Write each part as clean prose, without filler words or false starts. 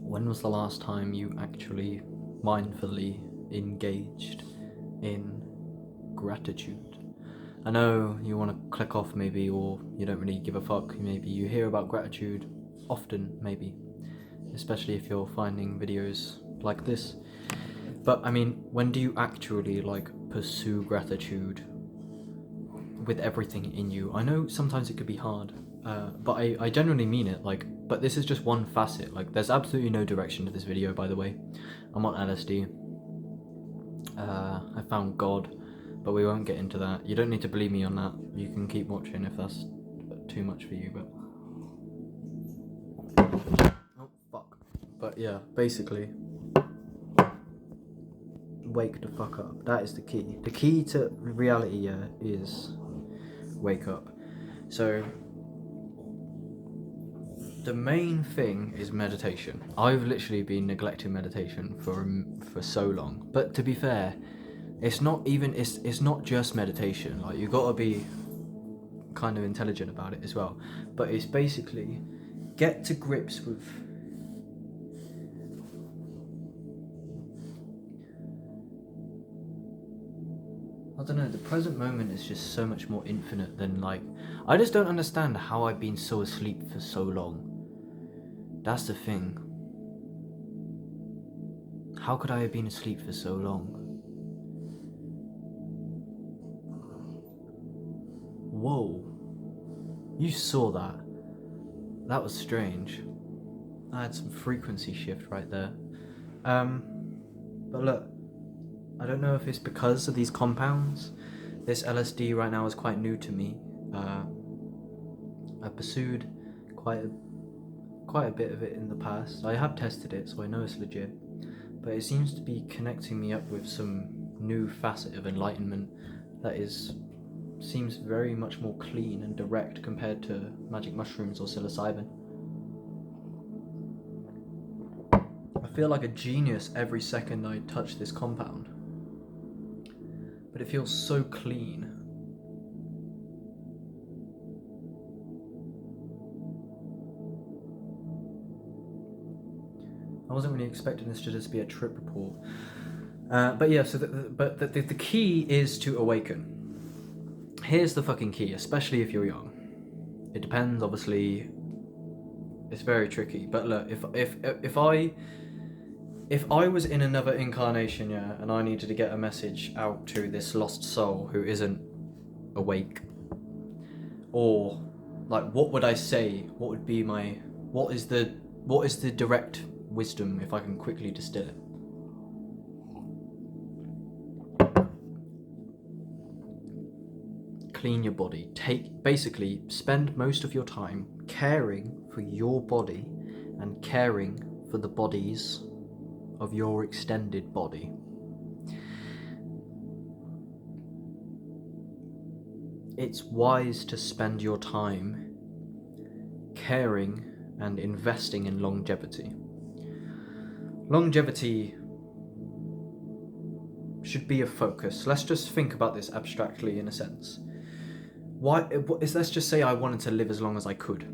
When was the last time you actually mindfully engaged in gratitude? I know you want to click off maybe, or you don't really give a fuck. Maybe you hear about gratitude often, maybe, especially if you're finding videos like this. But I mean, when do you actually pursue gratitude with everything in you? I know sometimes it could be hard, but I genuinely mean it. But this is just one facet. There's absolutely no direction to this video, by the way. I'm on LSD. I found God, but we won't get into that. You don't need to believe me on that. You can keep watching if that's too much for you, but oh fuck. But yeah, basically, wake the fuck up. That is the key. The key to reality is wake up. So the main thing is meditation. I've literally been neglecting meditation for so long. But to be fair, it's not just meditation. You gotta be kind of intelligent about it as well. But it's basically get to grips with I don't know, the present moment is just so much more infinite than I just don't understand how I've been so asleep for so long. That's the thing. How could I have been asleep for so long? Whoa. You saw that. That was strange. I had some frequency shift right there. But look, I don't know if it's because of these compounds. This LSD right now is quite new to me. I pursued quite a bit of it in the past. I have tested it, so I know it's legit. But it seems to be connecting me up with some new facet of enlightenment that seems very much more clean and direct compared to magic mushrooms or psilocybin. I feel like a genius every second I touch this compound. But it feels so clean. I wasn't really expecting this to just be a trip report. But yeah, so the key is to awaken. Here's the fucking key, especially if you're young. It depends, obviously. It's very tricky. But look, if I was in another incarnation, yeah, and I needed to get a message out to this lost soul who isn't awake, or what would I say? What would be what is the direct wisdom if I can quickly distill it? Clean your body. Basically spend most of your time caring for your body and caring for the bodies of your extended body. It's wise to spend your time caring and investing in longevity. Longevity should be a focus. Let's just think about this abstractly in a sense. Let's just say I wanted to live as long as I could.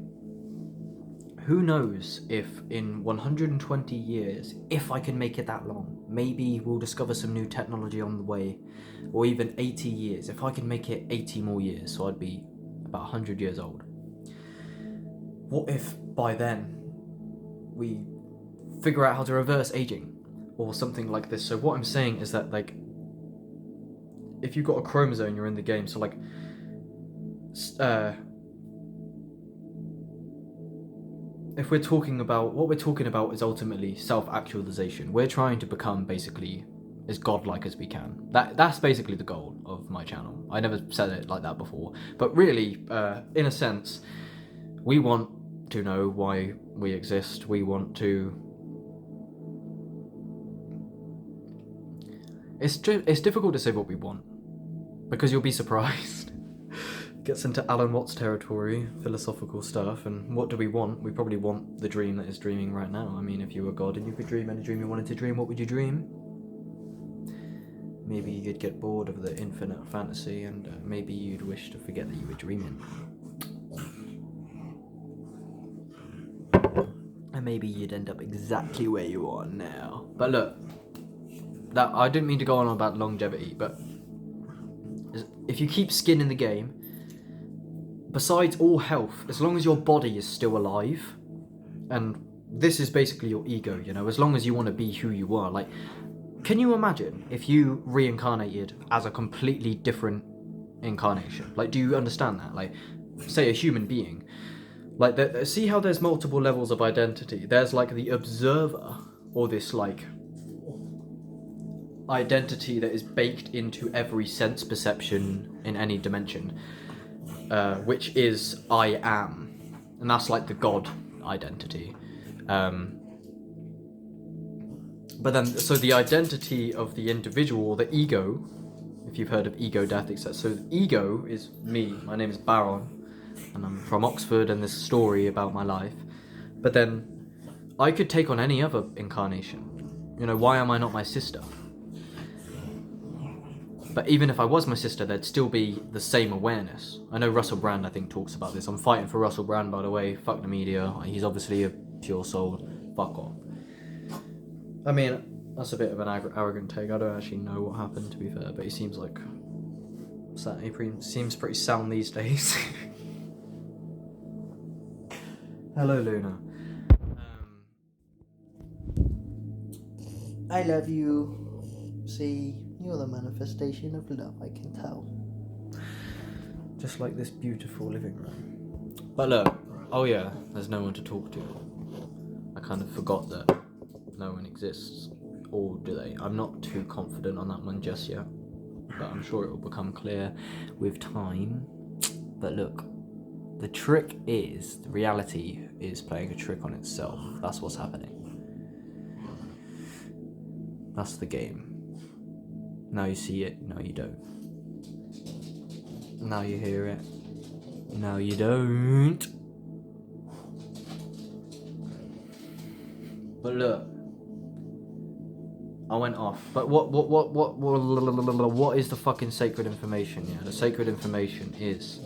Who knows if in 120 years, if I can make it that long, maybe we'll discover some new technology on the way, or even 80 years, if I can make it 80 more years, so I'd be about 100 years old. What if by then we figure out how to reverse aging or something like this? So what I'm saying is that if you've got a chromosome, you're in the game. So if we're talking about, what we're talking about is ultimately self-actualization. We're trying to become basically as godlike as we can. That's basically the goal of my channel. I never said it like that before, but really, in a sense, we want to know why we exist. We want to. It's difficult to say what we want because you'll be surprised. Gets into Alan Watts territory, philosophical stuff, and what do we want? We probably want the dream that is dreaming right now. I mean, if you were God and you could dream any dream you wanted to dream, what would you dream? Maybe you'd get bored of the infinite fantasy, and maybe you'd wish to forget that you were dreaming. And maybe you'd end up exactly where you are now. But look, that I didn't mean to go on about longevity, but if you keep skin in the game, besides all health, as long as your body is still alive, and this is basically your ego, you know, as long as you want to be who you are, like, can you imagine if you reincarnated as a completely different incarnation? Like, do you understand that? Like, say a human being, like, see how there's multiple levels of identity. There's like the observer, or this like identity that is baked into every sense perception in any dimension, which is I am, and that's like the God identity. But then, so the identity of the individual, or the ego, if you've heard of ego death, etc. So the ego is me. My name is Baron, and I'm from Oxford, and this story about my life. But then, I could take on any other incarnation. You know, why am I not my sister? But even if I was my sister, there'd still be the same awareness. I know Russell Brand, I think, talks about this. I'm fighting for Russell Brand, by the way. Fuck the media. He's obviously a pure soul. Fuck off. I mean, that's a bit of an arrogant take. I don't actually know what happened, to be fair, but he seems like... He seems pretty sound these days. Hello, Luna. I love you. See, you're the manifestation of love, I can tell. Just like this beautiful living room. But look, oh yeah, there's no one to talk to. I kind of forgot that no one exists. Or do they? I'm not too confident on that one just yet. But I'm sure it will become clear with time. But look, the trick is, the reality is playing a trick on itself. That's what's happening. That's the game. Now you see it, now you don't. Now you hear it, now you don't. But look, I went off. But what is the fucking sacred information? Yeah, the sacred information is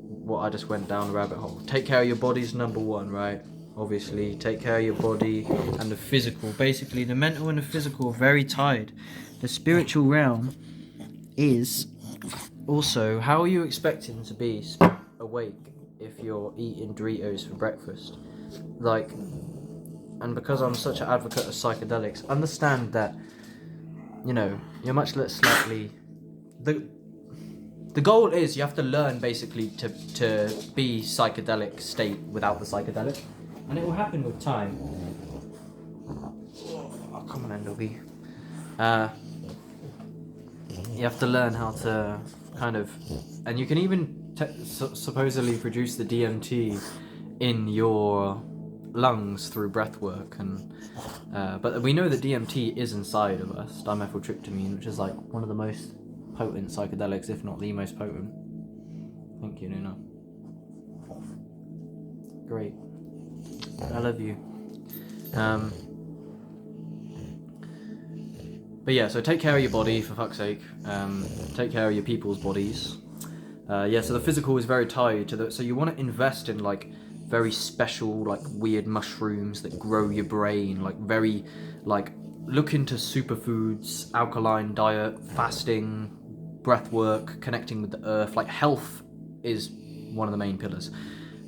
what I just went down the rabbit hole. Take care of your body's number one, right? Obviously, take care of your body and the physical. Basically, the mental and the physical are very tied. The spiritual realm is also, how are you expecting to be awake if you're eating Doritos for breakfast? Like, and because I'm such an advocate of psychedelics, understand that, you know, you're much less slightly... The goal is you have to learn, basically, to be psychedelic state without the psychedelic. And it will happen with time. Oh, come on, Endoby. You have to learn how to kind of... And you can even supposedly produce the DMT in your lungs through breath work. And but we know that DMT is inside of us, dimethyltryptamine, which is like one of the most potent psychedelics, if not the most potent. Thank you, Nuna. Great. I love you. But yeah, so take care of your body, for fuck's sake. Take care of your people's bodies. Yeah, so the physical is very tied to the... So you want to invest in, like, very special, like, weird mushrooms that grow your brain. Like, very, like, look into superfoods, alkaline diet, fasting, breath work, connecting with the earth. Like, health is one of the main pillars.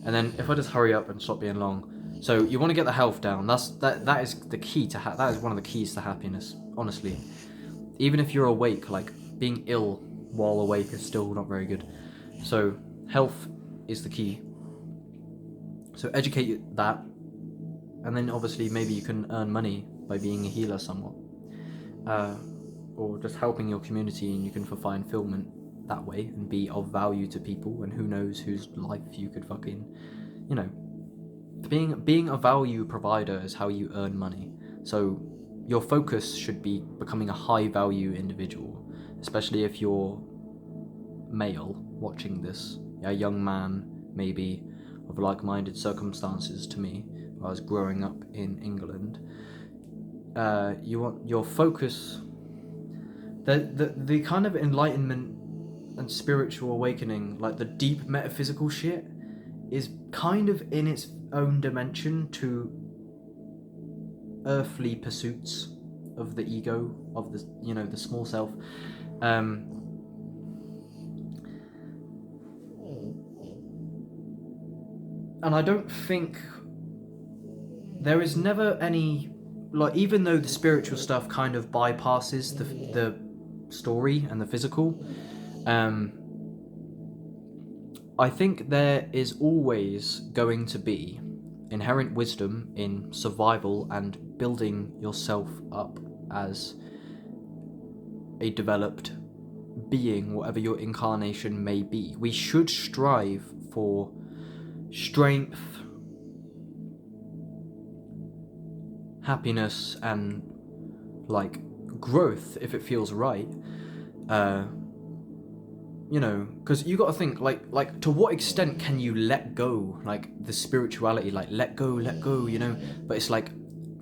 And then, if I just hurry up and stop being long... So you want to get the health down. That is the key to that is one of the keys to happiness. Honestly, even if you're awake, like being ill while awake is still not very good. So health is the key. So educate that, and then obviously maybe you can earn money by being a healer somewhat, or just helping your community, and you can find fulfillment that way and be of value to people. And who knows whose life you could fucking, you know. Being a value provider is how you earn money. So your focus should be becoming a high value individual, especially if you're male watching this, a young man maybe of like-minded circumstances to me. I was growing up in England. You want your focus, the kind of enlightenment and spiritual awakening, like the deep metaphysical shit, is kind of in its own dimension to earthly pursuits of the ego, of the, you know, the small self. And I don't think there is never any, like, even though the spiritual stuff kind of bypasses the story and the physical, I think there is always going to be inherent wisdom in survival and building yourself up as a developed being, whatever your incarnation may be. We should strive for strength, happiness, and like growth if it feels right. You know, because you got to think, like to what extent can you let go, like the spirituality, like let go, you know? But it's like,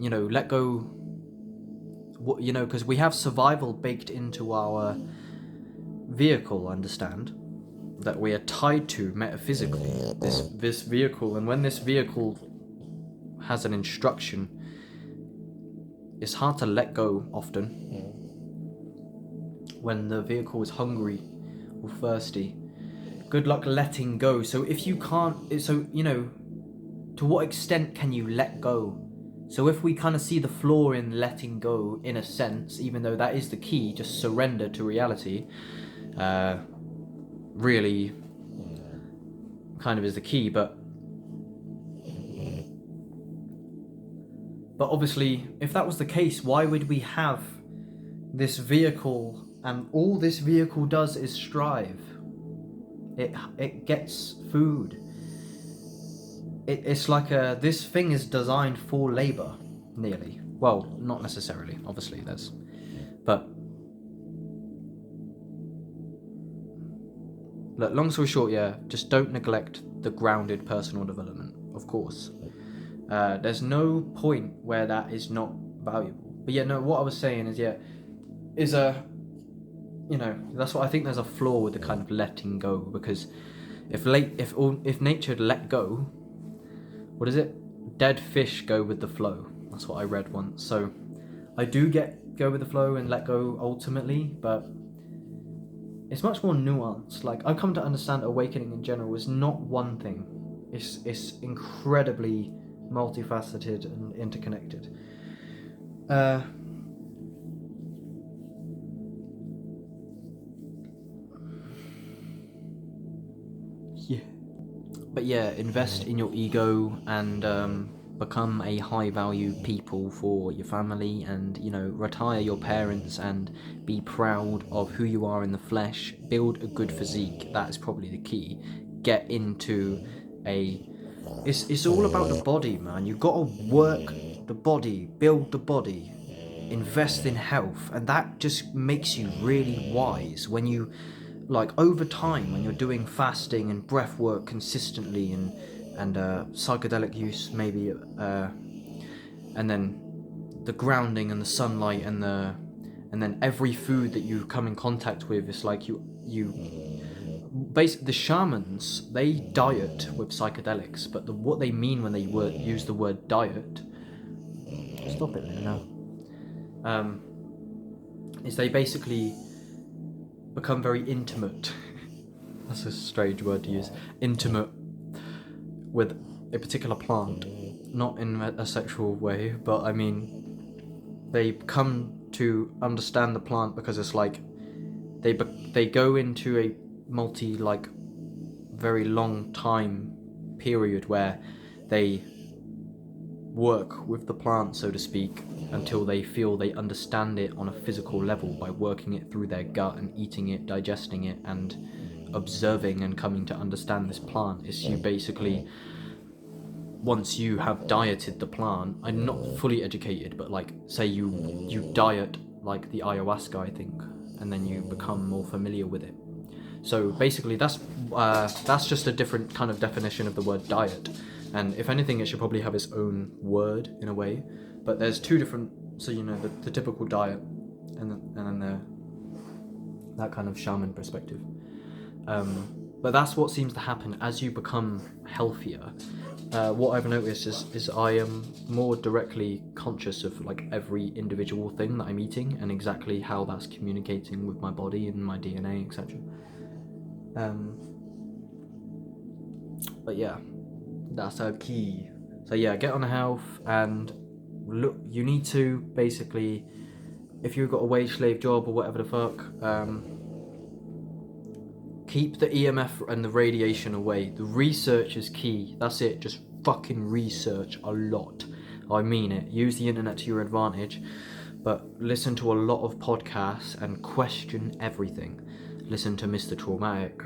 you know, let go. What, you know, because we have survival baked into our vehicle. Understand that we are tied to metaphysically this vehicle, and when this vehicle has an instruction, it's hard to let go often. When the vehicle is hungry or thirsty, good luck letting go. So if you can't, so, you know, to what extent can you let go? So if we kind of see the flaw in letting go, in a sense, even though that is the key, just surrender to reality, really kind of is the key. But obviously, if that was the case, why would we have this vehicle? And all this vehicle does is strive. It gets food. It's like this thing is designed for labor, nearly. Well, not necessarily, obviously, but look, long story short, yeah, just don't neglect the grounded personal development, of course. There's no point where that is not valuable. But yeah, no, what I was saying is, you know, that's what I think. There's a flaw with the kind of letting go, because if nature had let go, what is it? Dead fish go with the flow. That's what I read once. So I do go with the flow and let go ultimately, but it's much more nuanced. Like, I've come to understand awakening in general is not one thing. It's incredibly multifaceted and interconnected. Yeah. But yeah, invest in your ego and become a high value people for your family, and, you know, retire your parents and be proud of who you are in the flesh. Build a good physique. That is probably the key. Get into it's all about the body, man. You've got to work the body, build the body, invest in health, and that just makes you really wise when you, like, over time, when you're doing fasting and breath work consistently, and psychedelic use maybe, and then the grounding and the sunlight and then every food that you come in contact with, it's like you basically, the shamans, they diet with psychedelics, but what they mean when they use the word diet, stop it there now, is they basically become very intimate. That's a strange word to use. Intimate with a particular plant, not in a sexual way, but I mean, they come to understand the plant because it's like they go into a very long time period where they work with the plant, so to speak, until they feel they understand it on a physical level by working it through their gut and eating it, digesting it, and observing and coming to understand this plant. It's you basically, once you have dieted the plant, I'm not fully educated, but like, say you diet like the ayahuasca, I think, and then you become more familiar with it. So basically that's just a different kind of definition of the word diet, and if anything, it should probably have its own word in a way. But there's two different, so, you know, the typical diet, and then that kind of shaman perspective. But that's what seems to happen as you become healthier. What I've noticed is I am more directly conscious of like every individual thing that I'm eating and exactly how that's communicating with my body and my DNA, etc. But yeah, that's a key. So yeah, get on health, and look, you need to basically, if you've got a wage slave job or whatever the fuck, keep the EMF and the radiation away. The research is key. That's it. Just fucking research a lot. I mean it. Use the internet to your advantage, but listen to a lot of podcasts and question everything. Listen to Mr. Traumatic.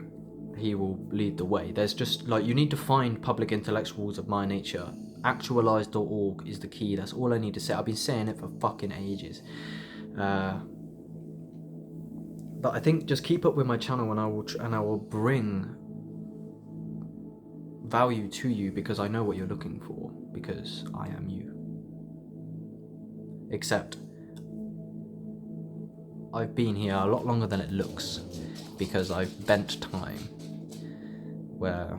He will lead the way. There's just like, you need to find public intellectuals of my nature. Actualize.org is the key. That's all I need to say. I've been saying it for fucking ages. But I think just keep up with my channel, and I will bring value to you, because I know what you're looking for, because I am you. Except I've been here a lot longer than it looks, because I've bent time. Where,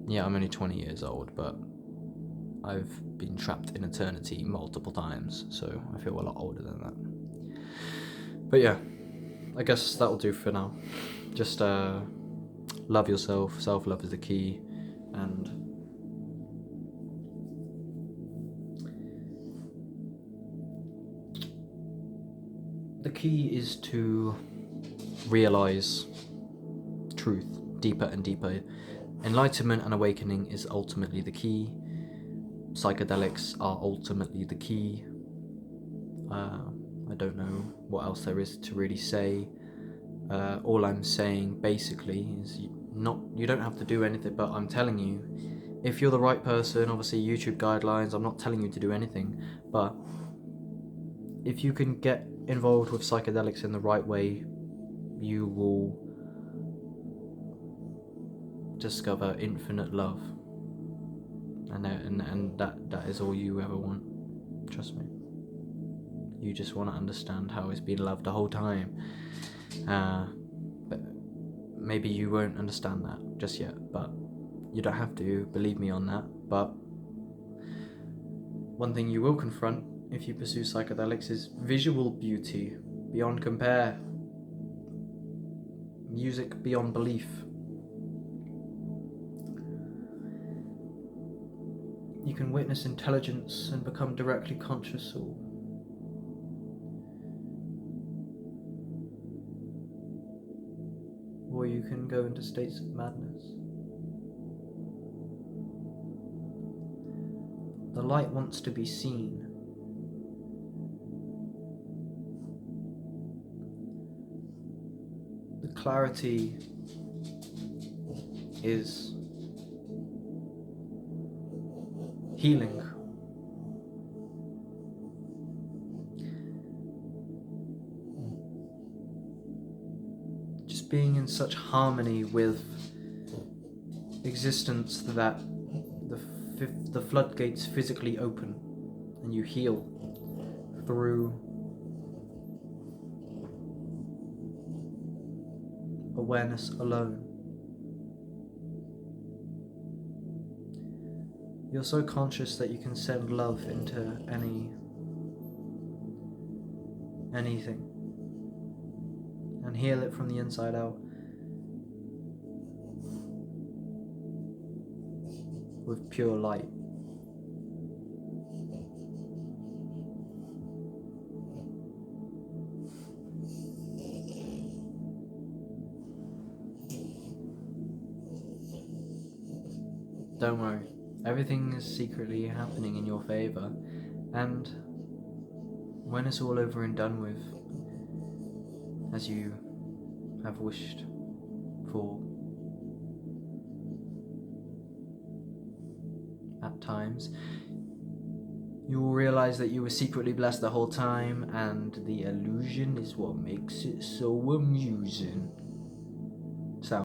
yeah, I'm only 20 years old, but I've been trapped in eternity multiple times, so I feel a lot older than that. But yeah, I guess that'll do for now. Just love yourself. Self-love is the key, and the key is to realize truth deeper and deeper. Enlightenment and awakening is ultimately the key. Psychedelics are ultimately the key. I don't know what else there is to really say. All I'm saying basically is you don't have to do anything, but I'm telling you, if you're the right person, obviously YouTube guidelines, I'm not telling you to do anything, but if you can get involved with psychedelics in the right way, you will discover infinite love, and that is all you ever want. Trust me. You just want to understand how it's been loved the whole time. But maybe you won't understand that just yet, but you don't have to, believe me on that. But one thing you will confront if you pursue psychedelics is visual beauty beyond compare, music beyond belief. You can witness intelligence and become directly conscious, or you can go into states of madness. The light wants to be seen. The clarity is healing. Just being in such harmony with existence that the floodgates physically open and you heal through awareness alone. You're so conscious that you can send love into anything and heal it from the inside out with pure light. Don't worry, everything is secretly happening in your favor, and when it's all over and done with, as you have wished for at times, you will realize that you were secretly blessed the whole time, and the illusion is what makes it so amusing.